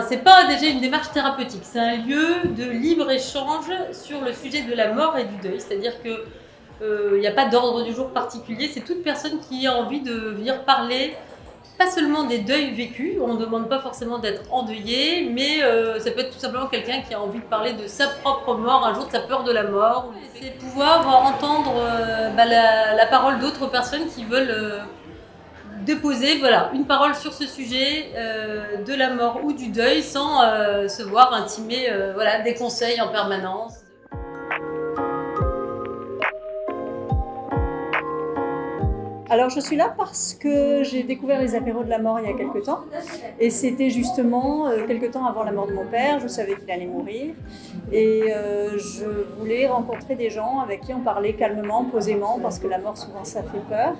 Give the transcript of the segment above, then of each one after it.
C'est pas déjà une démarche thérapeutique, c'est un lieu de libre-échange sur le sujet de la mort et du deuil. C'est-à-dire qu'il n'y a pas d'ordre du jour particulier, c'est toute personne qui a envie de venir parler, pas seulement des deuils vécus, on ne demande pas forcément d'être endeuillé, mais ça peut être tout simplement quelqu'un qui a envie de parler de sa propre mort, un jour de sa peur de la mort. C'est pouvoir entendre la parole d'autres personnes qui veulent déposer une parole sur ce sujet de la mort ou du deuil sans se voir intimer des conseils en permanence. Alors je suis là parce que j'ai découvert les apéros de la mort il y a quelque temps et c'était justement quelque temps avant la mort de mon père. Je savais qu'il allait mourir et je voulais rencontrer des gens avec qui on parlait calmement, posément, parce que la mort souvent ça fait peur.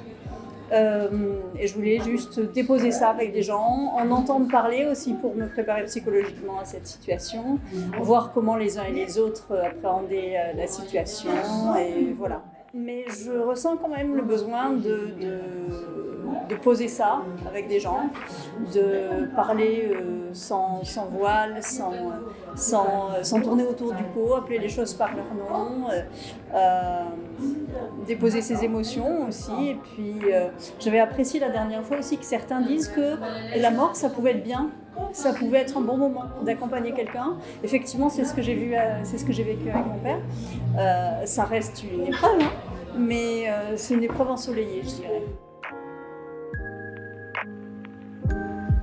Et je voulais juste déposer ça avec des gens, en entendre parler aussi pour me préparer psychologiquement à cette situation, voir comment les uns et les autres appréhendaient la situation et voilà. Mais je ressens quand même le besoin de poser ça avec des gens, de parler sans voile, sans tourner autour du pot, appeler les choses par leur nom, déposer ses émotions aussi. Et puis j'avais apprécié la dernière fois aussi que certains disent que la mort ça pouvait être bien. Ça pouvait être un bon moment d'accompagner quelqu'un. Effectivement, c'est ce que j'ai vu, c'est ce que j'ai vécu avec mon père. Ça reste une épreuve, hein, mais c'est une épreuve ensoleillée, je dirais.